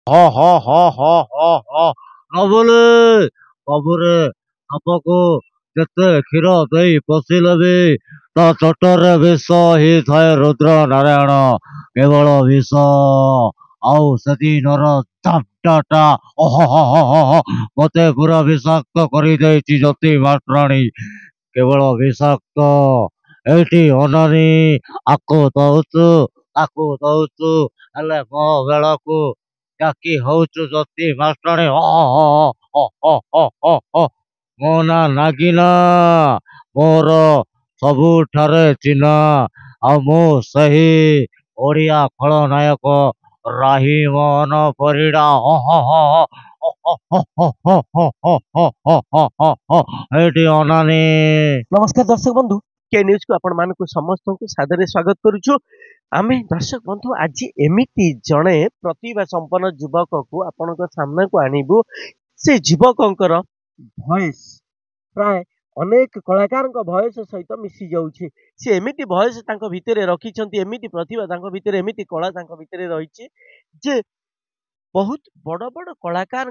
ହ ହ ହ ହ ହ ହ ନବୁଲି ବାବୁରେ ସାପକୁ ଯେତେ କ୍ଷୀର ଦେଇ ପୋଷିଲେ ବି ତା ଚୋଟରେ ବିଷ ହିଁ ଥାଏ। ରୁଦ୍ର ନାରାୟଣ କେବଳ ବିଷ। ଆଉ ସେଦିନର ଝାପ୍ଟାଟା ମତେ ପୁରା ବିଷାକ୍ତ କରିଦେଇଛି ଜ୍ୟୋତି ମାଷ୍ଟ୍ରାଣୀ। କେବଳ ବିଷାକ୍ତ। ଏଇଠି ଅନାନି ଆକୁ ଦଉଛୁ ତାକୁ ଦଉଛୁ ହେଲେ ମୋ ବେଳକୁ ଡାକି ହଉଛୁ ଜ୍ୟୋତି ମାଷ୍ଟ୍ରାଣୀ। ମୋ ନାଁ ନାଗିନା, ମୋର ସବୁଠାରେ ଚିହ୍ନା। ଆଉ ମୁଁ ସେହି ଓଡ଼ିଆ ଖଳନାୟକ ରାହି ମୋହନ ପରିଡ଼ା। ଏଇଠି ଅନାନି। नमस्कार दर्शक बंधु के न्यूज को आपण मानक समस्त को सादर स्वागत करुछु। आमे दर्शक बंधु आज एमिति जणे प्रतिभा संपन्न युवक को आपण सामना को आनिबु। से युवकंकर भॉइस प्राय अनेक कलाकार भॉइस सहित मिसी जाउछि। से एमिति भॉइस तांको भितरे रखिछंती, एमिति प्रतिभा तांको भितरे, एमिति कला तांको भितरे रहिछि जे बहुत बड़ बड़ कलाकार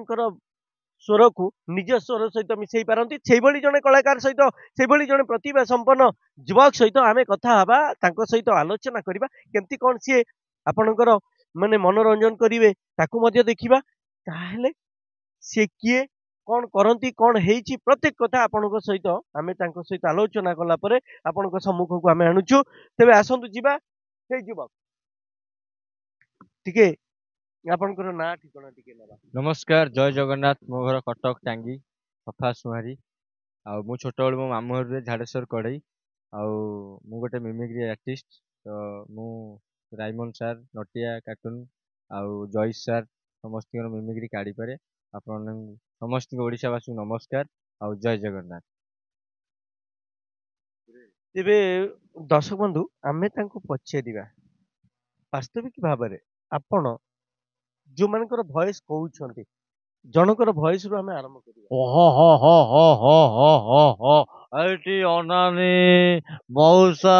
स्वर को निज स्वर सहित मिसई पारती। से जड़े कलाकार सहित से जड़े प्रतिभा संपन्न युवक सहित आम कथा हवा, सहित आलोचना करवा केमती कौन सी आपणकर माने मनोरंजन करेंगे ताकू देखा ताहले सी किए कौन करती कौन है प्रत्येक कथा आपण सहित आम सहित आलोचना कलापर आपण सम्मुख को आम आणुचु। तेज आसतु जीवा हे युवक टिके आपणकर ना ठिकाना टिके नबा। नमस्कार, जय जगन्नाथ। मो घर कटक टांगी सफा सुहारी। मु छोट बेलू मो मामू घर झाड़ेश्वर कड़ई। मु गोटे मिमिक्री आर्टिस्ट। तो मु रायमन सार, नटिया कार्टून आउ जयस सार समस्त मिमिक्री काढ़ी पारे। आपण समस्त ओडिशावासी नमस्कार आउ जय जगन्नाथ। तेबे दर्शक बंधु आमे तांको पचारिबा वास्तविक भाव में आपण जो मानकर भॉइस कहउछंती जनकर भॉइस रु आमे आरंभ करिबा। ଏଇଠି ଅନାନି ମଉସା,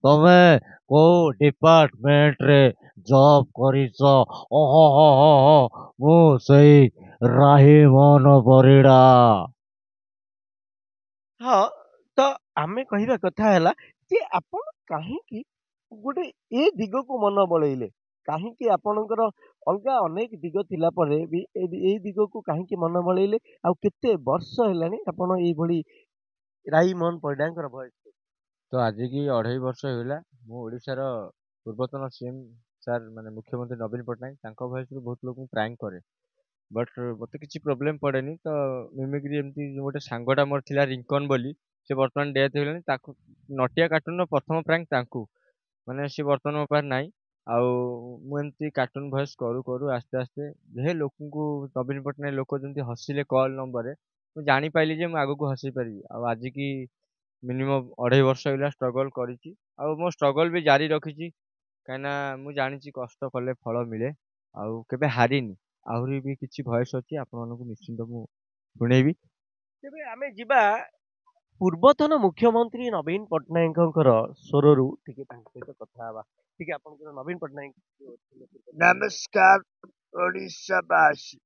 ତମେ କୋଉ ଡିପାର୍ଟମେଣ୍ଟରେ ଜବ୍ କରିଛ? ମୁଁ ସେଇ ରାହି ମୋହନ ପରିଡ଼ା। हाँ तो आमे कहिबा कथा हैला जे आपण काहेकि गोटे ए दिग को मन बळैले, काहेकि आपणकर अलगा अनेक दिग थिला परे भी ए दिग को काहेकि मन बळैले आ केते वर्ष हेलानी आपण एई भली राई मोहन परिडांकर भॉइस। तो आज की 2.5 वर्ष होगा मु ओडिशार पूर्वतन सीएम सार माने मुख्यमंत्री नवीन पट्टनायक भॉइस बहुत लोग प्रैंक करे, बट मत किसी प्रोब्लेम पड़ेनी। तो मिमिक्री एमती गोटे सांगटा मोर थिला रिंकन बोली, से बर्तमान डेथ होलानी। ताकू नटिया कार्टून प्रथम प्रैंक तांकू माने सी बर्तमान मो पार नाई। मु एमती कार्टून भॉइस करू करू आस्ते आस्ते जे लोक को नवीन पट्टनायक लोक जमी हसिले कॉल नंबर मु जानी पाइली जे मु आगु हसी पारि। आज की मिनिमम 2.5 वर्ष होगा स्ट्रगल करी। मो स्ट्रगल भी जारी रखी कहीं मु जानी कष्ट कले फल मिले। आउ केबे हारिनी। आहरी भी किसी भयस अच्छी आपण निश्चिंत मु शुणेबी। तेबे आमे जिबा पूर्वतन मुख्यमंत्री नवीन पट्टनायकଙ୍କର स्वररू टिके तांक सहित कथा हवा। टिके आपनकर नवीन पट्टनायक नमस्कार ओडिशावासी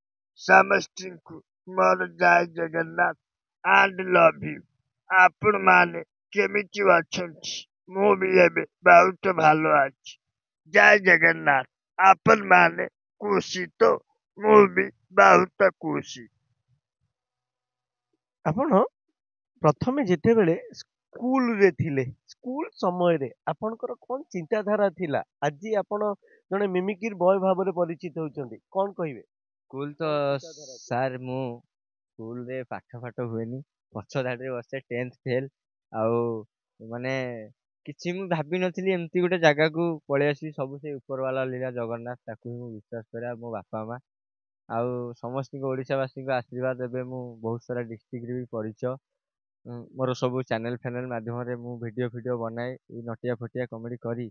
समस्तिଙ୍କୁ ମୋର ଜୟ ଜଗନ୍ନାଥ and love you। ଆପଣ ମାନେ କେମିତି ଅଛନ୍ତି? ମୁଁ ବି ଏବେ ବହୁତ ଭଲ ଅଛି। ଜୟ ଜଗନ୍ନାଥ। ଆପଣ ମାନେ ଖୁସି ତ? ମୁଁ ବି ବହୁତ ଖୁସି। ଆପଣ प्रथमे जेतेबेले स्कूल रे थिले, स्कूल समय रे आपनकर कोन चिंताधारा थिला? आज आपण जने मिमिक्री बॉय भाव में परिचित होचंदी, कोन कहिबे? स्कूल तो सार मु स्कूल रे पाठ फाठ हुएनी, पछ धाड़ी बसे 10th फेल। आउ माने किछि मु भाबी नथिली एमती गोटे जगह को पळे आसी सब से ऊपर वाला लीला जगन्नाथ ताकू मु विश्वास करे। मो बापा माँ आउ समस्त ओडिशावासी आशीर्वाद देबे मु बहुत सारा डिस्ट्रिक्ट रे भी पढ़िछ। मोर सब चैनल फैनल माध्यम मु वीडियो वीडियो बनाए नटिया फटिया कमेडी करी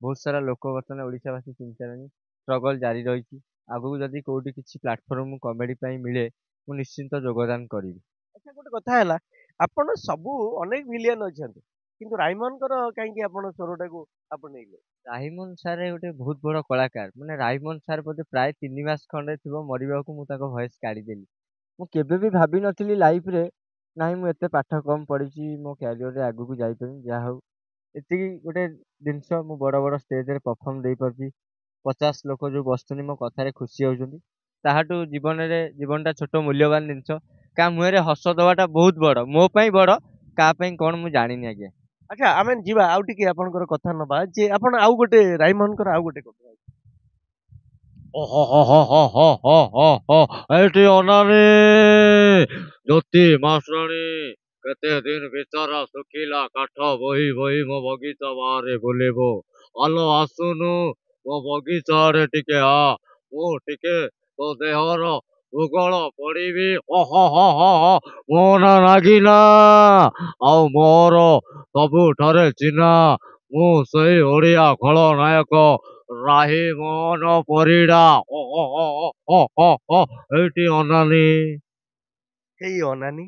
बहुत सारा लोक बर्तमान ओडिशावासी चिन्ह सारे। स्ट्रगल जारी रही। आगू जदि कोठी किसी प्लाटफर्म कमेडी मिले मु निश्चिंत योगदान करी। अच्छा गोटे कथा हैला, आपण सबु अनेक विलियन अछंती, କିନ୍ତୁ ରାଇମନଙ୍କର କାହିଁକି ଆପଣ ସ୍ୱରଟାକୁ ଆପଣେଇଲେ? ରାଇମନ ସାର୍ ଗୋଟେ ବହୁତ ବଡ କଳାକାର, ମାନେ ରାଇମନ ସାର୍ ବୋଧେ ପ୍ରାୟ 3 ମାସ ଖଣ୍ଡେ ଥିବ ମରିବାକୁ ମୁଁ ତାଙ୍କ ଭଏସ କାଢିଦେଲି। ମୁଁ କେବେ ବି ଭାବିନଥିଲି ଲାଇଫରେ, ନାହିଁ ମୁଁ ଏତେ ପାଠ କମ ପଢିଛି ମୋ କ୍ୟାରିୟରରେ ଆଗକୁ ଯାଇପାରିବି। ଯାହା ହଉ ଏତିକି ଗୋଟେ ଜିନିଷ, ମୁଁ ବଡ ବଡ ଷ୍ଟେଜରେ ପରଫର୍ମ ଦେଇପାରୁଛି। 50 ଲୋକ ଯୋଉ ବସୁଛନ୍ତି ମୋ କଥାରେ ଖୁସି ହଉଛନ୍ତି, ତାହାଠୁ ଜୀବନଟା ଛୋଟ ମୂଲ୍ୟବାନ ଜିନିଷ। କାହା ମୁହଁରେ ହସ ଦବାଟା ବହୁତ ବଡ, ମୋ ପାଇଁ ବଡ, କାହା ପାଇଁ କଣ ମୁଁ ଜାଣିନି ଆଜ୍ଞା। ଆଚ୍ଛା ଆମେ ଯିବା ଆଉ ଟିକେ ଆପଣଙ୍କର କଥା ନବା ଯେ ଆପଣ ଆଉ ଗୋଟେ ରାଇମନଙ୍କର ଆଉ ଗୋଟେ କଥା। ଏଇଠି ଅନାନି ଜ୍ୟୋତି ମାଷ୍ଟ୍ରାଣୀ, କେତେ ଦିନ ବିଚାରା ଶୁଖିଲା କାଠ ବୋହି ବୋହି ମୋ ବଗିଚା ବାହାରେ ବୁଲିବ। ଆଲୋ ଆସୁନୁ ମୋ ବଗିଚା ଆଡେ ଟିକେ ଆ, ମୁଁ ଟିକେ ତୋ ଦେହର ଭୂଗୋଳ ପଢିବି। ମୋ ନା ନାଗିନା, ଆଉ ମୋର ସବୁଠାରେ ଚିହ୍ନା, ମୁଁ ସେଇ ଓଡ଼ିଆ ଖଳନାୟକ ରାହି ମୋହନ ପରିଡା। ଏଇଠି ଅନାନି। ହେଇ ଅନାନୀ,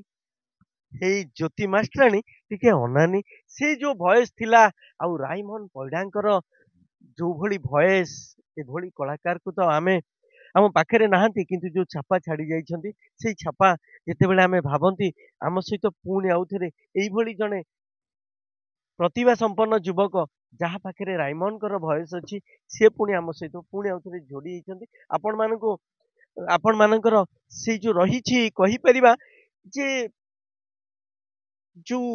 ହେଇ ଜ୍ୟୋତି ମାଷ୍ଟ୍ରାଣୀ, ଟିକେ ଅନାନୀ। ସେ ଯୋଉ ଭଏସ ଥିଲା, ଆଉ ରାଇମନ ପରିଡାଙ୍କର ଯୋଉ ଭଳି ଭଏସ, ଏଭଳି କଳାକାରକୁ ତ ଆମେ ଆମ ପାଖରେ ନାହାନ୍ତି, କିନ୍ତୁ ଯୋଉ ଛାପା ଛାଡି ଯାଇଛନ୍ତି, ସେଇ ଛାପା ଯେତେବେଳେ ଆମେ ଭାବନ୍ତି ଆମ ସହିତ ପୁଣି ଆଉଥରେ ଏଇଭଳି ଜଣେ ପ୍ରତିଭା ସମ୍ପନ୍ନ ଯୁବକ ଯାହା ପାଖରେ ରାଇମନଙ୍କର ଭଏସ ଅଛି, ସିଏ ପୁଣି ଆମ ସହିତ ପୁଣି ଆଉଥରେ ଯୋଡି ହେଇଛନ୍ତି। ଆପଣମାନଙ୍କର ସେଇ ଯୋଉ ରହିଛି କହିପାରିବା ଯେ ଯୋଉ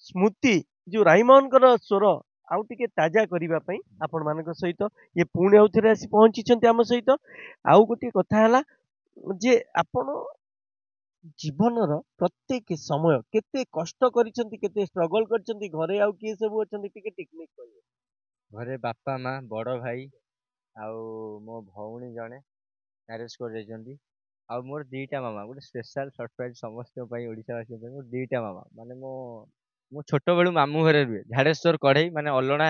ସ୍ମୃତି, ଯୋଉ ରାଇମନଙ୍କର ସ୍ୱର ଆଉ ଟିକେ ତାଜା କରିବା ପାଇଁ ଆପଣମାନଙ୍କ ସହିତ ଇଏ ପୁଣି ଆଉଥରେ ଆସି ପହଞ୍ଚିଛନ୍ତି ଆମ ସହିତ। ଆଉ ଗୋଟିଏ କଥା ହେଲା ଯେ ଆପଣ ଜୀବନର ପ୍ରତ୍ୟେକ ସମୟ କେତେ କଷ୍ଟ କରିଛନ୍ତି, କେତେ ଷ୍ଟ୍ରଗଲ କରିଛନ୍ତି, ଘରେ ଆଉ କିଏ ସବୁ ଅଛନ୍ତି ଟିକେ ଟେକ୍ନିକ କହିବେ? ଘରେ ବାପା ମା, ବଡ ଭାଇ, ଆଉ ମୋ ଭଉଣୀ ଜଣେ ମ୍ୟାରେଜ କରିଯାଇଛନ୍ତି। ଆଉ ମୋର ଦିଟା ମାମା, ଗୋଟେ ସ୍ପେଶାଲ ସରପ୍ରାଇଜ ସମସ୍ତଙ୍କ ପାଇଁ, ଓଡ଼ିଶାବାସୀଙ୍କ ପାଇଁ। ମୋର ଦିଟା ମାମା, ମାନେ ମୁଁ ଛୋଟବେଳୁ ମାମୁଁ ଘରେ ରୁହେ, ଝାଡେଶ୍ୱର କଢେଇ, ମାନେ ଅଲଣା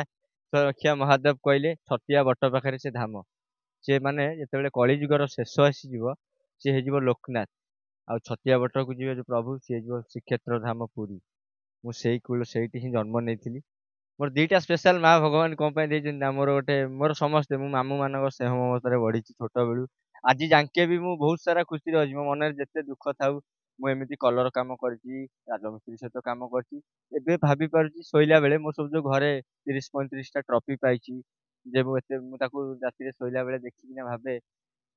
ଖିଆ ମହାଦେବ କହିଲେ ଛତିଆ ବଟ ପାଖରେ ସେ ଧାମ। ସେ ମାନେ ଯେତେବେଳେ କଳିଯୁଗର ଶେଷ ଆସିଯିବ, ସିଏ ହେଇଯିବ ଲୋକନାଥ। ଆଉ ଛତିଆ ବଟକୁ ଯିବେ ଯୋଉ ପ୍ରଭୁ, ସିଏ ହେଇଯିବ ଶ୍ରୀକ୍ଷେତ୍ର ଧାମ ପୁରୀ। ମୁଁ ସେଇଠି ହିଁ ଜନ୍ମ ନେଇଥିଲି। ମୋର ଦିଟା ସ୍ପେଶାଲ ମା ଭଗବାନ କଣ ପାଇଁ ଦେଇଛନ୍ତି ନା, ମୋର ସମସ୍ତେ, ମୁଁ ମାମୁଁ ମାନଙ୍କ ସ୍ନେହ ମମତାରେ ବଢିଛି ଛୋଟ ବେଳୁ। ଆଜି ଯାଙ୍କେ ବି ମୁଁ ବହୁତ ସାରା ଖୁସିରେ ଅଛି। ମୋ ମନରେ ଯେତେ ଦୁଃଖ ଥାଉ, ମୁଁ ଏମିତି କଲର କାମ କରିଛି, ରାଜମିସ୍ତ୍ରୀ ସହିତ କାମ କରିଛି। ଏବେ ଭାବି ପାରୁଛି ଶୋଇଲା ବେଳେ ମୋ ସବୁ ଯୋଉ ଘରେ 30-35ଟା ଟ୍ରଫି ପାଇଛି, ଯେ ମୁଁ ତାକୁ ରାତିରେ ଶୋଇଲା ବେଳେ ଦେଖିକିନା ଭାବେ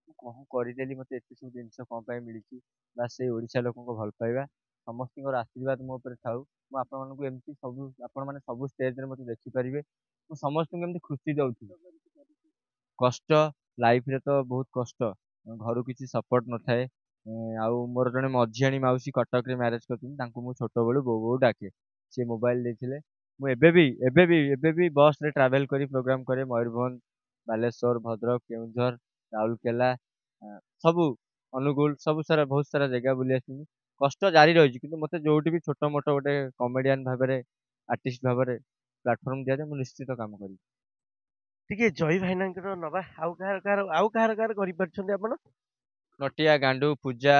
ମୁଁ କଣ କରିଦେଲି, ମତେ ଏତେ ସବୁ ଜିନିଷ କଣ ପାଇଁ ମିଳିଛି। ବାସ୍ ସେଇ ଓଡ଼ିଶା ଲୋକଙ୍କ ଭଲ ପାଇବା, ସମସ୍ତଙ୍କର ଆଶୀର୍ବାଦ ମୋ ଉପରେ ଥାଉ। ମୁଁ ଆପଣମାନଙ୍କୁ ଏମିତି ଆପଣମାନେ ସବୁ ଷ୍ଟେଜରେ ମତେ ଦେଖିପାରିବେ। ମୁଁ ସମସ୍ତଙ୍କୁ ଏମିତି ଖୁସି ଦଉଥିବି। କଷ୍ଟ ଲାଇଫରେ ତ ବହୁତ କଷ୍ଟ, ଘରୁ କିଛି ସପୋର୍ଟ ନଥାଏ। ଆଉ ମୋର ଜଣେ ମଝିଆଣୀ ମାଉସୀ କଟକରେ ମ୍ୟାରେଜ କରିଛନ୍ତି, ତାଙ୍କୁ ମୁଁ ଛୋଟବେଳୁ ବୋଉ ବୋଉ ଡାକେ। ସିଏ ମୋବାଇଲ ଦେଇଥିଲେ। ମୁଁ ଏବେ ବି ବସରେ ଟ୍ରାଭେଲ କରି ପ୍ରୋଗ୍ରାମ କରେ। ମୟୂରଭଞ୍ଜ, ବାଲେଶ୍ୱର, ଭଦ୍ରକ, କେଉଁଝର, ରାଉରକେଲା, ସବୁ ଅନୁଗୁଳ, ବହୁତ ସାରା ଜାଗା ବୁଲି ଆସିଛି। କଷ୍ଟ ଜାରି ରହିଛି, କିନ୍ତୁ ମତେ ଯୋଉଠି ବି ଛୋଟ ମୋଟ ଗୋଟେ କମେଡିଆନ ଭାବରେ, ଆର୍ଟିଷ୍ଟ ଭାବରେ ପ୍ଲାଟଫର୍ମ ଦିଆଯାଏ, ମୁଁ ନିଶ୍ଚିତ କାମ କରିବି। ଟିକେ ଜୟ ଭାଇନାଙ୍କର ନବା, ଆଉ କାହାର କରିପାରୁଛନ୍ତି ଆପଣ? ନଟିଆ ଗାଣ୍ଡୁ ପୂଜା,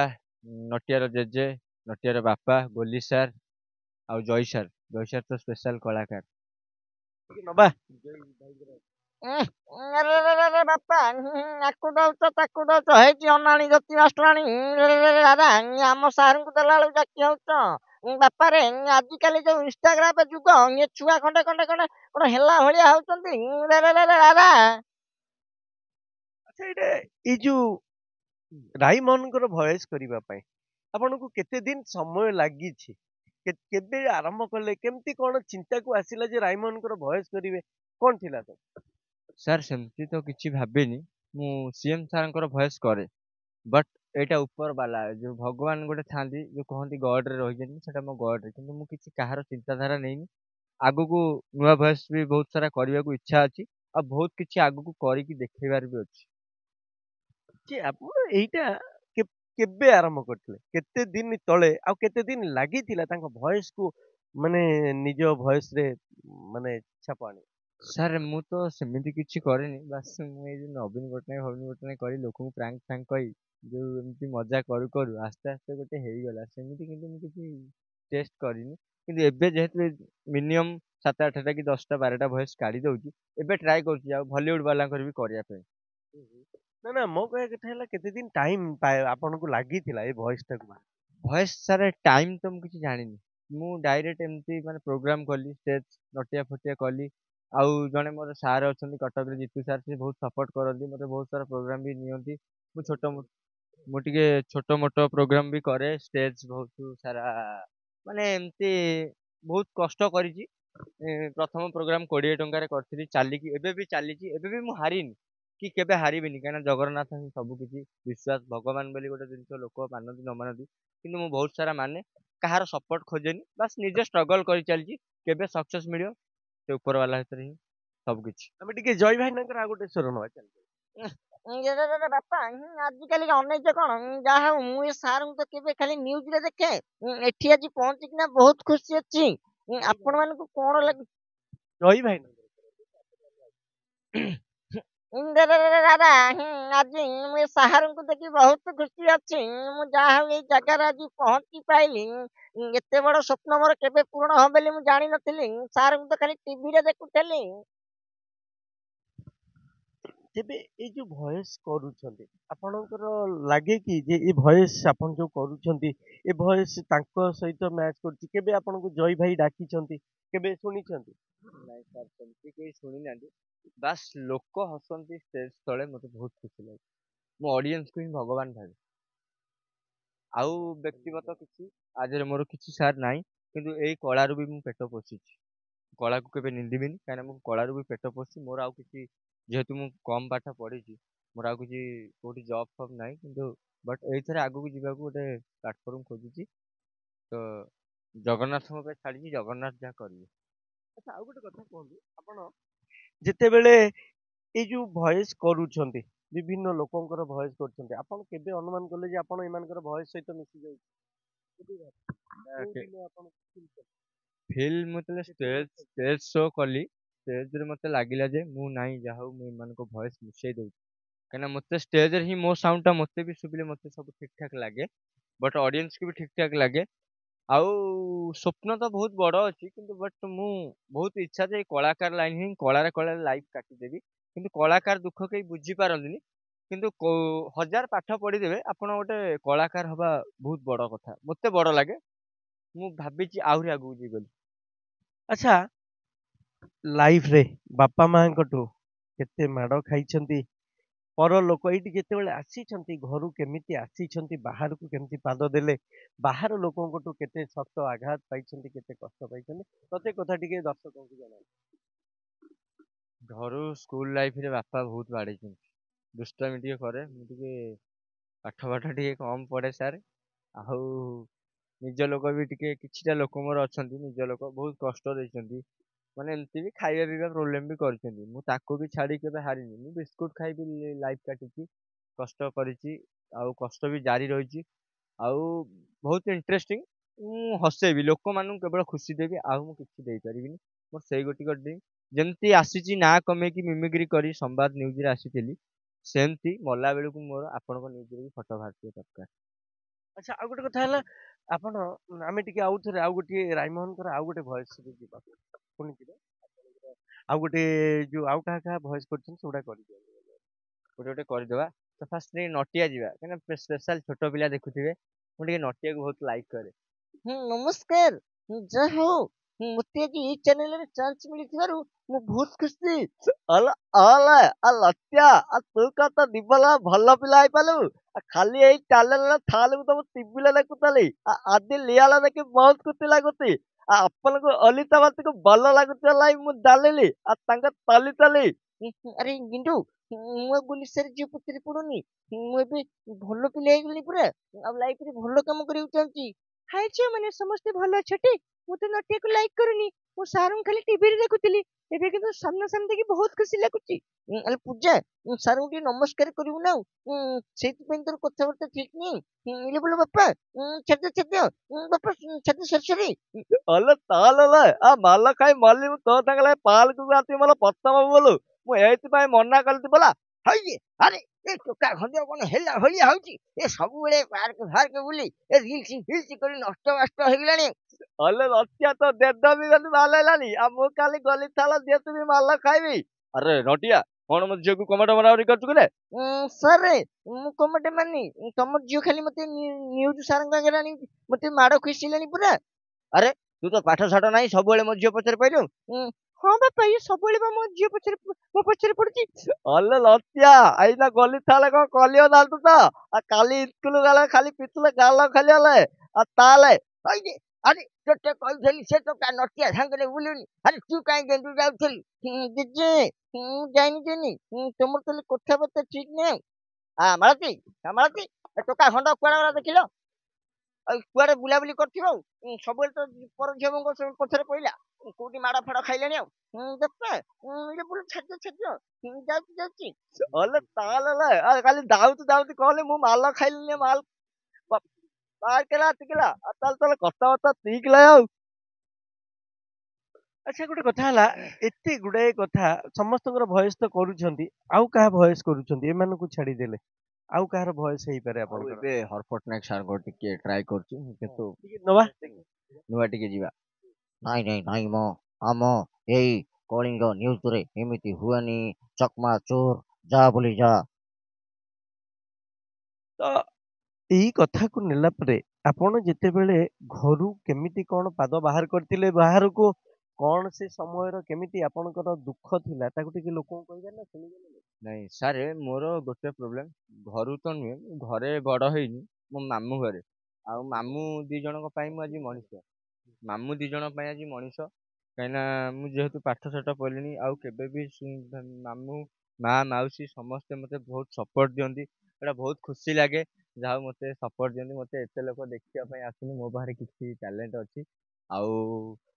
ନଟିଆର ଜେଜେ, ନଟିଆର ବାପା, ଗୋଲି ସାର୍, ଆଉ ଜୟ ସାର୍ ତ ସ୍ପେଶାଲ କଳାକାର। ଟିକେ ନବା। ଆରେ ବାପା, ଆକୁ ଦଉଛ ତାକୁ ଦଉଛ, ହେଇଛି ଅନାଣି ଜ୍ୟୋତି ମାଷ୍ଟରାଣୀ। ଦାଦା ଆମ ସାର୍ଙ୍କୁ ଦେଲା ବେଳକୁ ଜାକି ହଉଛ ବାପାରେ। ଆଜିକାଲି ଯୋଉ ଇନଷ୍ଟାଗ୍ରାମ ଯୁଗ, ଏ ଛୁଆ ଖଣ୍ଡେ ଖଣ୍ଡେ ଖଣ୍ଡେ କଣ ହେଲା ଭଳିଆ ହଉଛନ୍ତି ଦାଦା। ଆଚ୍ଛା ଏଇ ଯୋଉ ରାଇମନଙ୍କର ଭଏସ କରିବା ପାଇଁ ଆପଣଙ୍କୁ କେତେ ଦିନ ସମୟ ଲାଗିଛି? କେବେ ଆରମ୍ଭ କଲେ, କେମିତି କଣ ଚିନ୍ତାକୁ ଆସିଲା ଯେ ରାଇମନଙ୍କର ଭଏସ କରିବେ, କଣ ଥିଲା ତ? ସାର୍ ସେମିତି ତ କିଛି ଭାବିନି, ମୁଁ ସିଏମ ସାର୍ଙ୍କର ଭଏସ କରେ। ବଟ୍ ଏଇଟା ଉପର ବାଲା ଯୋଉ ଭଗବାନ ଗୋଟେ ଥାନ୍ତି, ଯୋଉ କହନ୍ତି ଗଡରେ ରହିଛନ୍ତି, ସେଟା ମୋ ଗଡରେ। କିନ୍ତୁ ମୁଁ କିଛି କାହାର ଚିନ୍ତାଧାରା ନେଇନି। ଆଗକୁ ନୂଆ ଭଏସ ବି ବହୁତ ସାରା କରିବାକୁ ଇଚ୍ଛା ଅଛି, ଆଉ ବହୁତ କିଛି ଆଗକୁ କରିକି ଦେଖେଇବାର ବି ଅଛି। ଯେ ଆପଣ ଏଇଟା କେବେ ଆରମ୍ଭ କରିଥିଲେ, କେତେ ଦିନ ତଳେ, ଆଉ କେତେ ଦିନ ଲାଗିଥିଲା ତାଙ୍କ ଭଏସ କୁ ମାନେ ନିଜ ଭଏସ ରେ ମାନେ ଛାପ ଆଣିବା? ସାର୍ ମୁଁ ତ ସେମିତି କିଛି କରିନି, ବାସ୍ ମୁଁ ଏଇ ଯୋଉ ନବୀନ ପଟ୍ଟନାୟକ କରି ଲୋକଙ୍କୁ ପ୍ରାଙ୍କ ଫ୍ରାଙ୍କ କହି ଯୋଉ ଏମିତି ମଜା କରୁ କରୁ ଆସ୍ତେ ଆସ୍ତେ ଗୋଟେ ହେଇଗଲା ସେମିତି। କିନ୍ତୁ ମୁଁ କିଛି ଟେଷ୍ଟ କରିନି। କିନ୍ତୁ ଏବେ ଯେହେତୁ ମିନିମମ୍ 7-8ଟା କି 10-12ଟା ଭଏସ୍ କାଢି ଦଉଛି, ଏବେ ଟ୍ରାଏ କରୁଛି ଆଉ ଭଲିଉଡ ବାଲାଙ୍କର ବି କରିବା ପାଇଁ। ନା ନା ମୋ କହିବା କଥା ହେଲା କେତେ ଦିନ ଟାଇମ ଆପଣଙ୍କୁ ଲାଗିଥିଲା ଏଇ ଭଏସ ଟାକୁ ଭଏସ୍ ସାର୍ ଟାଇମ୍ ତ ମୁଁ କିଛି ଜାଣିନି। ମୁଁ ଡାଇରେକ୍ଟ ଏମିତି ମାନେ ପ୍ରୋଗ୍ରାମ କଲି, ଷ୍ଟେଜ ନଟିଆ ଫଟିଆ କଲି। ଆଉ ଜଣେ ମୋର ସାର୍ ଅଛନ୍ତି କଟକରେ, ଜିତୁ ସାର୍, ସେ ବହୁତ ସପୋର୍ଟ କରନ୍ତି, ମୋତେ ବହୁତ ସାରା ପ୍ରୋଗ୍ରାମ ବି ନିଅନ୍ତି। ମୁଁ ମୁଁ ଟିକେ ଛୋଟ ମୋଟ ପ୍ରୋଗ୍ରାମ ବି କରେ, ଷ୍ଟେଜ ବହୁତ ସାରା ମାନେ ଏମିତି ବହୁତ କଷ୍ଟ କରିଛି। ପ୍ରଥମ ପ୍ରୋଗ୍ରାମ 20 ଟଙ୍କାରେ କରିଥିଲି, ଚାଲିକି ଏବେ ବି ଚାଲିଛି, ଏବେ ବି ମୁଁ ହାରିନି କି କେବେ ହାରିବିନି, କାହିଁକିନା ଜଗନ୍ନାଥ ହିଁ ସବୁ କିଛି। ବିଶ୍ୱାସ ଭଗବାନ ବୋଲି ଗୋଟେ ଜିନିଷ ଲୋକ ମାନନ୍ତି ନ ମାନନ୍ତି, କିନ୍ତୁ ମୁଁ ବହୁତ ସାରା ମାନେ, କାହାର ସପୋର୍ଟ ଖୋଜେନି, ବାସ୍ ନିଜେ ଷ୍ଟ୍ରଗଲ କରି ଚାଲିଛି। କେବେ ସକ୍ସେସ୍ ମିଳିବ ସେ ଉପର ବାଲା ଭିତରେ ହିଁ ସବୁ କିଛି। ଆମେ ଟିକେ ଜୟ ଭାଇନାଙ୍କର ଆଉ ଗୋଟେ ସ୍ୱର ନବା ଚାଲ। ବାପା ଆଜିକାଲି ଅନେଇଛ କଣ? ଯାହା ହଉ ମୁଁ ଏ ସାର୍ଙ୍କୁ ତ କେବେ ଖାଲି ନ୍ୟୁଜରେ ଦେଖେ। ଏଠି ଆଜି ପହଞ୍ଚିକିନା ବହୁତ ଖୁସି ଅଛି। ଆପଣ ମାନଙ୍କୁ କଣ ଲାଗୁଛି? ଜୟ ଭାଇନା ଦାଦା ଆଜି ମୁଁ ଏ ସାର୍ଙ୍କୁ ଦେଖି ବହୁତ ଖୁସି ଅଛି। ମୁଁ ଯାହା ହଉ ଏଇ ଜାଗାରେ ଆଜି ପହଞ୍ଚି ପାଇଲି। ଏତେ ବଡ ସ୍ୱପ୍ନ ମୋର କେବେ ପୂରଣ ହବ ବୋଲି ମୁଁ ଜାଣିନଥିଲି। ସାର୍ଙ୍କୁ ତ ଖାଲି ଟିଭିରେ ଦେଖୁଥିଲି। ତେବେ ଏଇ ଯୋଉ ଭଏସ କରୁଛନ୍ତି, ଆପଣଙ୍କର ଲାଗେ କି ଯେ ଏ ଭଏସ ଆପଣ ଯୋଉ କରୁଛନ୍ତି ଏ ଭଏସ ତାଙ୍କ ସହିତ ମ୍ୟାଚ୍ କରୁଛି? କେବେ ଆପଣଙ୍କୁ ଜୟ ଭାଇ ଡାକିଛନ୍ତି, କେବେ ଶୁଣିଛନ୍ତି? ନାଇଁ ସାର୍, ସେମିତି କେହି ଶୁଣି ନାହାନ୍ତି। ବାସ୍ ଲୋକ ହସନ୍ତି ଷ୍ଟେଜ ତଳେ, ମତେ ବହୁତ ଖୁସି ଲାଗେ। ମୁଁ ଅଡିଏନ୍ସକୁ ହିଁ ଭଗବାନ ଭାବେ। ଆଉ ବ୍ୟକ୍ତିଗତ କିଛି ଆଜିରେ ମୋର କିଛି ସାର୍ ନାହିଁ, କିନ୍ତୁ ଏଇ କଳାରୁ ବି ମୁଁ ପେଟ ପୋଷିଛି। କଳାକୁ କେବେ ନିନ୍ଦିବିନି, କାହିଁକିନା ମୁଁ କଳାରୁ ବି ପେଟ ପୋଷିଛି। ମୋର ଆଉ କିଛି, ଯେହେତୁ ମୁଁ କମ୍ ପାଠ ପଢିଛି, ମୋର ଆଉ କିଛି କୋଉଠି ଜବ୍ ଫବ୍ ନାହିଁ, କିନ୍ତୁ ବଟ୍ ଏଇଥିରେ ଆଗକୁ ଯିବାକୁ ଗୋଟେ ପ୍ଲାଟଫର୍ମ ଖୋଜୁଛି। ତ ଜଗନ୍ନାଥଙ୍କ ପାଇଁ ଛାଡ଼ିଛି, ଜଗନ୍ନାଥ ଯାହା କରିବେ। ଆଚ୍ଛା, ଆଉ ଗୋଟେ କଥା କୁହନ୍ତୁ, ଆପଣ ଯେତେବେଳେ ଏଇ ଯୋଉ ଭଏସ କରୁଛନ୍ତି, ବିଭିନ୍ନ ଲୋକଙ୍କର ଭଏସ କରୁଛନ୍ତି, ଆପଣ କେବେ ଅନୁମାନ କଲେ ଯେ ଆପଣ ଏମାନଙ୍କର ଭଏସ ସହିତ ମିଶି ଯାଉଛି? କୋଉ ଦିନ ଆପଣ feel କଲେ? ଫିଲ୍ ମୁଁ ଯେତେବେଳେ ଷ୍ଟେଜ ଶୋ କଲି, ଷ୍ଟେଜରେ ମତେ ଲାଗିଲା ଯେ ମୁଁ ନାହିଁ, ଯାହା ହଉ ମୁଁ ଏମାନଙ୍କ ଭଏସ ମିଶେଇ ଦଉଛି। କାହିଁକିନା ମତେ ଷ୍ଟେଜରେ ହିଁ ମୋ ସାଉଣ୍ଡଟା ମତେ ବି ଶୁଭିଲେ ମତେ ସବୁ ଠିକ ଠାକ ଲାଗେ, ବଟ୍ ଅଡିଏନ୍ସକୁ ବି ଠିକ ଠାକ ଲାଗେ। ଆଉ ସ୍ୱପ୍ନ ତ ବହୁତ ବଡ ଅଛି, କିନ୍ତୁ ବଟ୍ ମୁଁ ବହୁତ ଇଚ୍ଛା ଯେ ଏଇ କଳାକାର ଲାଇନ ହିଁ କଳାରେ କଳାରେ ଲାଇଫ୍ କାଟିଦେବି। କିନ୍ତୁ କଳାକାର ଦୁଃଖ କେହି ବୁଝିପାରନ୍ତିନି। କିନ୍ତୁ ହଜାର ପାଠ ପଢିଦେବେ, ଆପଣ ଗୋଟେ କଳାକାର ହବା ବହୁତ ବଡ କଥା, ମତେ ବଡ ଲାଗେ। ମୁଁ ଭାବିଛି ଆହୁରି ଆଗକୁ ଯିବି ବୋଲି। ଆଚ୍ଛା, ଲାଇଫରେ ବାପା ମାଙ୍କଠୁ କେତେ ମାଡ ଖାଇଛନ୍ତି? ପର ଲୋକ ଏଇଠି ଯେତେବେଳେ ଆସିଛନ୍ତି, ଘରୁ କେମିତି ଆସିଛନ୍ତି, ବାହାରକୁ କେମିତି ପାଦ ଦେଲେ, ବାହାର ଲୋକଙ୍କଠୁ କେତେ ଶକ୍ତ ଆଘାତ ପାଇଛନ୍ତି, କେତେ କଷ୍ଟ ପାଇଛନ୍ତି, ପ୍ରତ୍ୟେକ କଥା ଟିକେ ଦର୍ଶକଙ୍କୁ ଜଣାନ୍ତୁ। ଘରୁ ସ୍କୁଲ ଲାଇଫରେ ବାପା ବହୁତ ବାଡେଇଛନ୍ତି। ଦୁଷ୍ଟାମି ଟିକେ କରେ, ମୁଁ ଟିକେ ପାଠ ପାଠ ଟିକେ କମ ପଢେ ସାର୍। ଆଉ ନିଜ ଲୋକ ବି ଟିକେ କିଛିଟା ଲୋକ ମୋର ଅଛନ୍ତି, ନିଜ ଲୋକ ବହୁତ କଷ୍ଟ ଦେଇଛନ୍ତି। ମାନେ ଏମିତି ବି ଖାଇବା ପିଇବା ପ୍ରୋବ୍ଲେମ ବି କରିଛନ୍ତି। ମୁଁ ତାକୁ ବି ଛାଡି କେବେ ହାରିନି। ମୁଁ ବିସ୍କୁଟ ଖାଇବି ଲାଇଫ୍ କାଟିଛି, କଷ୍ଟ କରିଛି, ଆଉ କଷ୍ଟ ବି ଜାରି ରହିଛି। ଆଉ ବହୁତ ଇଣ୍ଟରେଷ୍ଟିଂ। ମୁଁ ହସେଇବି ଲୋକମାନଙ୍କୁ, କେବଳ ଖୁସି ଦେବି, ଆଉ ମୁଁ କିଛି ଦେଇପାରିବିନି। ମୋର ସେଇ ଗୋଟିକ ଡ୍ରିମ୍। ଯେମିତି ଆସିଛି ନାଁ କମେଇକି ମିମିକ୍ରି କରି ସମ୍ବାଦ ନ୍ୟୁଜରେ ଆସିଥିଲି, ସେମିତି ମଲା ବେଳକୁ ମୋର ଆପଣଙ୍କ ନ୍ୟୁଜରେ ବି ଫଟୋ ବାହାରିଥିବା ଦରକାର। ଆଚ୍ଛା, ଆଉ ଗୋଟେ କଥା ହେଲା, ଆପଣ ଆମେ ଟିକେ ଆଉ ଥରେ ଆଉ ଗୋଟିଏ ରାଇମୋହନଙ୍କର ଆଉ ଗୋଟେ ଭଏସ ଯିବା, ଶୁଣିଥିବେ ଆଉ ଗୋଟେ ଯୋଉ ଆଉ କାହା କାହା ଭଏସ କରିଛନ୍ତି ସେଗୁଡା କରିଦିଅନ୍ତୁ। ଗୋଟେ ଗୋଟେ କରିଦବା। ତ ଫାଷ୍ଟ ନେଇ ନଟିଆ ଯିବା, କାହିଁକିନା ସ୍ପେଶାଲ ଛୋଟ ପିଲା ଦେଖୁଥିବେ, ମୁଁ ଟିକେ ନଟିଆକୁ ବହୁତ ଲାଇକ୍ କରେ। ନମସ୍କାର। ଯାହା ହଉ ମତେ ଆଜି ଏଇ ଚ୍ୟାନେଲରେ ଚାନ୍ସ ମିଳିଥିବାରୁ ମୁଁ ବହୁତ ଖୁସି। ଆଲ ଆଲ ଲତ୍ୟା ତୁ କତ ଦିବଲା ଭଲ ପିଲା ହେଇପାରିଲୁ। ଖାଲି ଏଇ ଚ୍ୟାନେଲରେ ଥାଲେ ମୁଁ ତମ ଟିଭିରେ ଦେଖୁଥିଲି। ଆଜି ଲିଆଲା ଦେଖି ବହୁତ ଖୁସି ଲାଗୁଛି। ଆପଣଙ୍କୁ ଅଲିତା ବାତିକୁ ଭଲ ଲାଗୁଛି ଲାଇ ମୁଁ ଜାଣିଲି। ତାଙ୍କ ତଲି ତଲି ଆରେ ଗିଣ୍ଡୁ, ମୁଁ ବୋଲି ସାର୍ ଝିଅ ପଚାରି ପଡୁନି। ମୁଁ ଏବେ ଭଲ ପିଲା ହେଇଗଲି ପୁରା, ଆଉ ଲାଇଫରେ ଭଲ କାମ କରିବାକୁ ଚାହୁଁଛି। ହାଇ ଝିଅ ମାନେ ସମସ୍ତେ ଭଲ ଅଛଟି? ମୁଁ ତ ନଟିଆକୁ ଲାଇକ୍ କରୁନି, ମୁଁ ସାର୍ଙ୍କୁ ଖାଲି ଟିଭିରେ ଦେଖୁଥିଲି। ଏବେ କିନ୍ତୁ ସାମ୍ନା ସାମ୍ନା ଦେଖି ବହୁତ ଖୁସି ଲାଗୁଛି। ଆରେ ପୂଜା, ସାର୍ଙ୍କୁ ଟିକେ ନମସ୍କାର କରିବୁ ନା। ସେଇଥିପାଇଁ ତୋର କଥାବାର୍ତ୍ତା ଠିକ ନାହିଁ। ଇଲେ ବୋଲ ବାପା, ଛାଡ ଛାଡ ବାପା, ଛାଡ ସରି। ଅଲ ତାଲ ମାଲ ଖାଇ ମଲି ମୁଁ ତୋ ସାଙ୍ଗେ ପାଲକୁ ଆସିବି ମୋର ପ୍ରଥମ ବୋଲୁ। ମୁଁ ଏଇଥିପାଇଁ ମନା କରିଛି ବୋଲା। ହଇ ଆରେ ଏ ଟୋକା ଖଣ୍ଡିଆ କଣ ହେଲା ଭଳିଆ ହଉଛି। ଏ ସବୁବେଳେ ପାର୍କ ଫାର୍କ ବୁଲି ଏ ରିଲ୍ସ ଫିଲ୍ସ କରି ନଷ୍ଟ ବାଷ୍ଟ ହେଇଗଲାଣି। अले रतिया तो देदमी गली माल लानी आ मु काली गली थाला दे तुमी माल खाइबी अरे नटिया कौन मत झियो को कमेंट बनावरी करछु के सर ମୁଁ କମଟେ ମାନି ତମ ଝିଅ ଖାଲି ମତେ ନ୍ୟୁଜ ସାରଙ୍କ ଆଗରେ ଆଣି ମତେ ମାଡ଼ ଖୁସିଲେଣି ପୁରା। अरे तू तो पाठ साठ नहीं सबुବେଳେ ମୋ ଝିଅ ପଛରେ ପଇଲୁ ହଁ ବାପା ଇଏ ସବୁବେଳେ ବା ମୋ ଝିଅ ପଛରେ ମୋ ପଛରେ ପଡୁଛି। अले लतिया आइना गली थाले को कलियो नालतु तो आ काली स्कूल गाले खाली पितले गाल खाली आले आ ताले କହିଦେ ଆରେ ତୋତେ କହିଥିଲି ସେ ତ କା ନଟିଆ ସାଙ୍ଗରେ ବୁଲୁନି ଆରେ ତୁ କାହିଁ ଗେଣ୍ଡୁ ଯାଉଥିଲୁ ଜେଜେ ମୁଁ ଯାଇନି ତମର ତାହେଲେ କଥାବାର୍ତ୍ତା ଠିକ ନାହିଁ। ମାଳତୀ ମାଳତୀ ଟୋକା ଖଣ୍ଡ କୁଆଡେ ଗଲା ଦେଖିଲ ଆଉ କୁଆଡେ ବୁଲାବୁଲି କରିଥିବ ଆଉ ସବୁବେଳେ ତ ପର ଝିଅଙ୍କ ପଛରେ ପଇଲା କୋଉଠି ମାଡ଼ ଫାଡ଼ ଖାଇଲେଣି ଆଉ ଦେଖ ଯାଉଛି अले ताले आ खाली दाउतु कहले मु माल खाइलिने माल पार केला तिकला आ ताल ताले कथाबार्ता ठीक ला ଆଉ ଆଚ୍ଛା ଗୋଟେ କଥା ହେଲା ଏତେ ଗୁଡାଏ କଥା ସମସ୍ତଙ୍କର ଭଏସ ତ କରୁଛନ୍ତି ଆଉ କାହା ଭଏସ କରୁଛନ୍ତି ଏମାନଙ୍କୁ ଛାଡିଦେଲେ ଆଉ କାହାର ଭଏସ ହେଇପାରେ ଆଉ ଆପଣଙ୍କର ଏବେ ହରପଟ୍ଟନାୟକ ସାର୍ଙ୍କ ଟିକେ ଟ୍ରାଏ କରୁଛି କିନ୍ତୁ ଟିକେ ନବା ନୂଆ ଟିକେ ଯିବା ନାଇଁ ମ ଆମ ଏଇ କଳିଙ୍ଗ ନ୍ୟୁଜରେ ଏମିତି ହୁଏନି ଚକମା ଚୋର ଯା ବୋଲି ଯା। ତ ଏଇ କଥାକୁ ନେଲା ପରେ ଆପଣ ଯେତେବେଳେ ଘରୁ କେମିତି କଣ ପାଦ ବାହାର କରିଥିଲେ ବାହାରକୁ କଣ ସେ ସମୟର କେମିତି ଆପଣଙ୍କର ଦୁଃଖ ଥିଲା ତାକୁ ଟିକେ ଲୋକଙ୍କୁ କହିବେ ନା ଶୁଣିବେ ନାଇଁ ସାର୍ ମୋର ଗୋଟେ ପ୍ରୋବ୍ଲେମ ଘରୁ ତ ନୁହେଁ ମୁଁ ଘରେ ବଡ ହେଇନି ମୋ ମାମୁଁ ଘରେ ଆଉ ମାମୁଁ ଦି ଜଣଙ୍କ ପାଇଁ ମୁଁ ଆଜି ମଣିଷ ମାମୁଁ ଦି ଜଣ ପାଇଁ ଆଜି ମଣିଷ କାହିଁକିନା ମୁଁ ଯେହେତୁ ପାଠ ସାଠ ପଢ଼ିଲିଣି ଆଉ କେବେ ବି ମାମୁଁ ମା ମାଉସୀ ସମସ୍ତେ ମୋତେ ବହୁତ ସପୋର୍ଟ ଦିଅନ୍ତି ଏଇଟା ବହୁତ ଖୁସି ଲାଗେ ଯାହା ହଉ ମୋତେ ସପୋର୍ଟ ଦିଅନ୍ତି ମୋତେ ଏତେ ଲୋକ ଦେଖିବା ପାଇଁ ଆସୁନି ମୋ ପାଖରେ କିଛି ଟ୍ୟାଲେଣ୍ଟ ଅଛି ଆଉ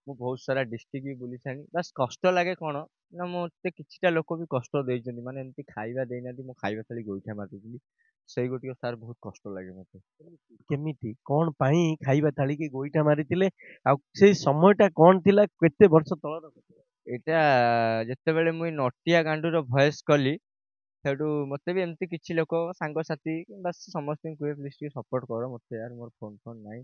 ମୁଁ ବହୁତ ସାରା ଡିଷ୍ଟ୍ରିକ୍ଟ ବି ବୁଲି ସାରିଣି ବାସ୍ କଷ୍ଟ ଲାଗେ କଣ ନା ମୋତେ କିଛିଟା ଲୋକ ବି କଷ୍ଟ ଦେଇଛନ୍ତି ମାନେ ଏମିତି ଖାଇବା ଦେଇନାହାନ୍ତି ମୁଁ ଖାଇବା ଥାଳି ଗୋଇଠା ମାରିଦେଇଥିଲି ସେଇ ଗୋଟିକ ସାର୍ ବହୁତ କଷ୍ଟ ଲାଗେ ମୋତେ କେମିତି କଣ ପାଇଁ ଖାଇବା ଥାଳିକି ଗୋଇଠା ମାରିଥିଲେ ଆଉ ସେଇ ସମୟଟା କଣ ଥିଲା କେତେ ବର୍ଷ ତଳର କଥା? ଏଇଟା ଯେତେବେଳେ ମୁଁ ଏଇ ନଟିଆ ଗାଣ୍ଡୁର ଭଏସ୍ କଲି ସେଠୁ ମୋତେ ବି ଏମିତି କିଛି ଲୋକ ସାଙ୍ଗସାଥି ବାସ୍ ସମସ୍ତଙ୍କୁ କୁହେ ପ୍ଲିଜ୍ ଟିକେ ସପୋର୍ଟ କର ମୋତେ ୟାର ମୋର ଫୋନ୍ ଫୋନ୍ ନାହିଁ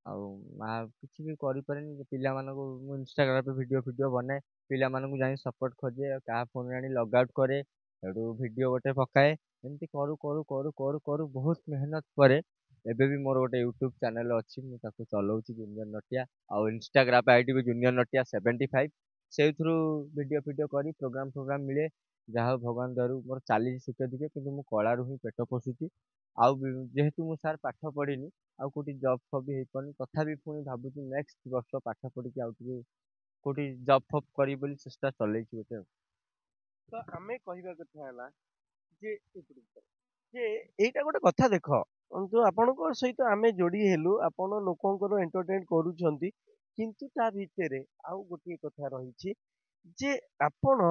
ଆଉ ମା କିଛି ବି କରିପାରେନି ପିଲାମାନଙ୍କୁ ମୁଁ ଇନଷ୍ଟାଗ୍ରାମରେ ଭିଡ଼ିଓ ବନାଏ ପିଲାମାନଙ୍କୁ ଯାଇ ସପୋର୍ଟ ଖୋଜେ ଆଉ କାହା ଫୋନ୍ରେ ଆଣି ଲଗ୍ ଆଉଟ୍ କରେ ସେଠୁ ଭିଡ଼ିଓ ଗୋଟେ ପକାଏ ଏମିତି କରୁ କରୁ କରୁ କରୁ କରୁ ବହୁତ ମେହନତ ପରେ ଏବେ ବି ମୋର ଗୋଟେ ୟୁଟ୍ୟୁବ୍ ଚ୍ୟାନେଲ୍ ଅଛି ମୁଁ ତାକୁ ଚଲାଉଛି ଜୁନିୟର ନଟିଆ ଆଉ ଇନଷ୍ଟାଗ୍ରାମ ଆଇଡି ବି ଜୁନିୟର ନଟିଆ 75 ସେଇଥିରୁ ଭିଡ଼ିଓ କରି ପ୍ରୋଗ୍ରାମ ମିଳେ ଯାହା ହଉ ଭଗବାନ ଦୟାରୁ ମୋର ଚାଲିଛି ସୁଖେ ଦୁଃଖେ କିନ୍ତୁ ମୁଁ କଳାରୁ ହିଁ ପେଟ ପୋଷୁଛି ଆଉ ଯେହେତୁ ମୁଁ ସାର୍ ପାଠ ପଢ଼ିନି ଆଉ କୋଉଠି ଜବ୍ ଫବ୍ ବି ହେଇପାରୁନି ତଥାପି ପୁଣି ଭାବୁଛି ନେକ୍ସଟ ବର୍ଷ ପାଠ ପଢ଼ିକି ଆଉ ଟିକେ କୋଉଠି ଜବ୍ ଫବ୍ କରିବି ବୋଲି ଚେଷ୍ଟା ଚଲେଇଛି ଗୋଟେ ଆଉ ତ ଆମେ କହିବା କଥା ହେଲା ଯେ ଯେ ଏଇଟା ଗୋଟେ କଥା ଦେଖ ଯୋଉ ଆପଣଙ୍କ ସହିତ ଆମେ ଯୋଡି ହେଲୁ ଆପଣ ଲୋକଙ୍କର ଏଣ୍ଟରଟେନ କରୁଛନ୍ତି କିନ୍ତୁ ତା ଭିତରେ ଆଉ ଗୋଟିଏ କଥା ରହିଛି ଯେ ଆପଣ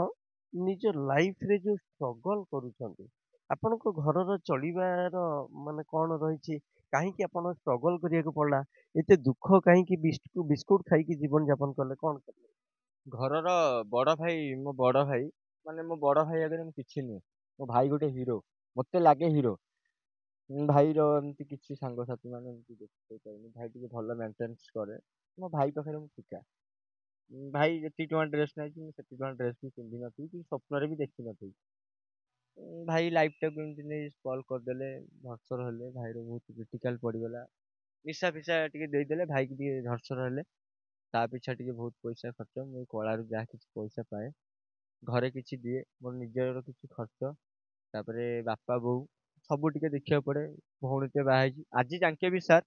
ନିଜ ଲାଇଫରେ ଯୋଉ ଷ୍ଟ୍ରଗଲ କରୁଛନ୍ତି ଆପଣଙ୍କ ଘରର ଚଳିବାର ମାନେ କଣ ରହିଛି କାହିଁକି ଆପଣ ଷ୍ଟ୍ରଗଲ କରିବାକୁ ପଡିଲା ଏତେ ଦୁଃଖ କାହିଁକି ବିସ୍କୁଟ ଖାଇକି ଜୀବନ ଯାପନ କଲେ କଣ କଲେ? ଘରର ବଡ଼ ଭାଇ ମୋ ବଡ଼ ଭାଇ ମାନେ ମୋ ବଡ଼ ଭାଇ ଆଗରେ ମୁଁ କିଛି ନୁହେଁ ମୋ ଭାଇ ଗୋଟେ ହିରୋ ମୋତେ ଲାଗେ ହିରୋ ଭାଇର ଏମିତି କିଛି ସାଙ୍ଗସାଥି ମାନେ ଏମିତି ଦେଖେଇପାରିନି ଭାଇ ଟିକେ ଭଲ ମେଣ୍ଟେନାନ୍ସ କରେ ମୋ ଭାଇ ପାଖରେ ମୁଁ ଫିକା ଭାଇ ଯେତିକି ଟଙ୍କା ଡ୍ରେସ୍ ନେଇଛି ମୁଁ ସେତିକି ଟଙ୍କା ଡ୍ରେସ୍ ବି ପିନ୍ଧିନଥିବି କି ସ୍ୱପ୍ନରେ ବି ଦେଖିନଥିବି ଭାଇ ଲାଇଫଟାକୁ ଏମିତି ନେଇ ସ୍ପଏଲ୍ କରିଦେଲେ ଧର୍ଷର ହେଲେ ଭାଇର ବହୁତ କ୍ରିଟିକାଲ ପଡ଼ିଗଲା ନିଶା ଫିସା ଟିକେ ଦେଇଦେଲେ ଭାଇକି ଟିକେ ଧର୍ଷର ହେଲେ ତା ପିଛା ଟିକେ ବହୁତ ପଇସା ଖର୍ଚ୍ଚ ମୁଁ ଏଇ କଳାରୁ ଯାହା କିଛି ପଇସା ପାଏ ଘରେ କିଛି ଦିଏ ମୋର ନିଜର କିଛି ଖର୍ଚ୍ଚ ତାପରେ ବାପା ବୋଉ ସବୁ ଟିକେ ଦେଖିବାକୁ ପଡ଼େ ଭଉଣୀଟେ ବାହା ହେଇଛି ଆଜି ଯାଙ୍କେ ବି ସାର୍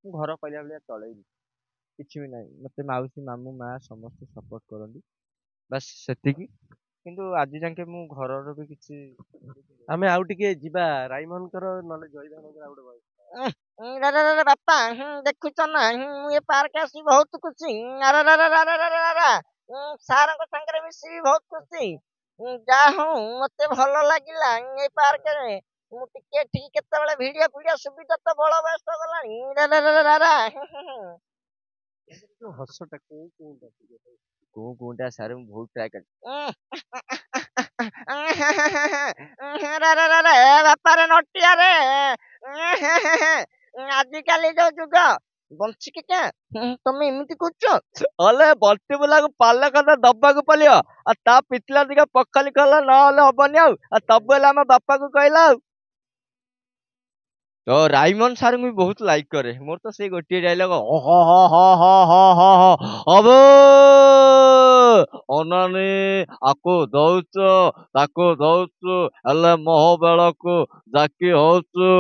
ମୁଁ ଘର କହିଲା ଭଳିଆ ଚଳେଇନି କିଛି ବି ନାହିଁ ମୋତେ ମାଉସୀ ମାମୁଁ ମା ସମସ୍ତେ ସପୋର୍ଟ କରନ୍ତି ବାସ୍ ସେତିକି କିନ୍ତୁ ଆଜି ଯାଙ୍କେ ମୁଁ ଘରର ବି କିଛି ଆମେ ଆଉ ଟିକେ ଯିବା ରାଇମନଙ୍କର ନହେଲେ ଜୟଭାନଙ୍କର ଆଉ ଗୋଟେ voice। ବାପା ଦେଖୁଛ ନା ମୁଁ ଏ ପାର୍କ ଆସି ବହୁତ ଖୁସି ସାରଙ୍କ ସାଙ୍ଗରେ ମିଶିବି ବହୁତ ଖୁସି ଯାହା ହଉ ମତେ ଭଲ ଲାଗିଲା ଏଇ ପାର୍କରେ ମୁଁ ଟିକେ ଏଠିକି କେତେବେଳେ ଭିଡିଓ ସୁବିଧା ତ ବଳ ବୟସ ଗଲାଣି ଯୋଉ ହସଟା କୋଉ କୋଉଟା ଟିକେ କୋଉଟା ସାର୍ ମୁଁ ବହୁତ ଟ୍ରାଏ କଲି ବାପାରେ ନଟିଆରେ ଆଜିକାଲି ଯୋଉ ଯୁଗ ବଞ୍ଚିକି କା ତମେ ଏମିତି କହୁଛ? ଅଲେ ବଣ୍ଟି ବୁଲାକୁ ପାଲ କଥା ଦବାକୁ ପଡିବ। ଆଉ ତା ପିଛଲା ଦିକା ପଖାଲି କଲା ନହେଲେ ହବନି ଆଉ ତବୁ ହେଲେ ଆମ ବାପାକୁ କହିଲା ଆଉ। ତ ରାଇମନ ସାର୍ ମୁଁ ବହୁତ ଲାଇକ୍ କରେ, ମୋର ତ ସେଇ ଗୋଟିଏ ଡାଇଲଗ ଅବେ ଅନାନି ଆକୁ ଦଉଛୁ ତାକୁ ଦଉଛୁ ହେଲେ ମୋହ ବେଳକୁ ଜାକି ହଉଛୁ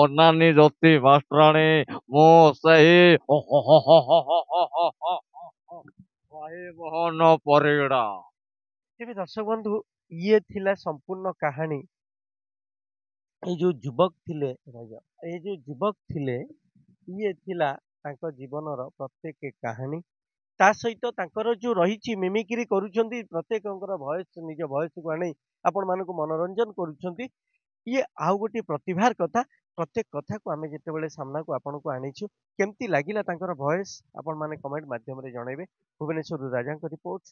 ଅନାନି ଜ୍ୟୋତି ମାଷ୍ଟରାଣୀ ମୁଁ ସେହି ମୋହନ ପରିଡ଼ା। ତେବେ ଦର୍ଶକ ବନ୍ଧୁ, ଇଏ ଥିଲା ସମ୍ପୂର୍ଣ୍ଣ କାହାଣୀ। ଏଇ ଯୋଉ ଯୁବକ ଥିଲେ ଏଇ ଯୋଉ ଯୁବକ ଥିଲେ, ଇଏ ଥିଲା ତାଙ୍କ ଜୀବନର ପ୍ରତ୍ୟେକ କାହାଣୀ। ତା ସହିତ ତାଙ୍କର ଯୋଉ ରହିଛି ମିମିକ୍ରି କରୁଛନ୍ତି, ପ୍ରତ୍ୟେକଙ୍କର ଭଏସ ନିଜ ଭଏସକୁ ଆଣି ଆପଣ ମାନଙ୍କୁ ମନୋରଞ୍ଜନ କରୁଛନ୍ତି। ଇଏ ଆଉ ଗୋଟିଏ ପ୍ରତିଭାର କଥା। ପ୍ରତ୍ୟେକ କଥାକୁ ଆମେ ଯେତେବେଳେ ସାମ୍ନାକୁ ଆପଣଙ୍କୁ ଆଣିଛୁ, କେମିତି ଲାଗିଲା ତାଙ୍କର ଭଏସ ଆପଣ ମାନେ କମେଣ୍ଟ ମାଧ୍ୟମରେ ଜଣେଇବେ। ଭୁବନେଶ୍ୱରରୁ ରାଜାଙ୍କ ରିପୋର୍ଟ।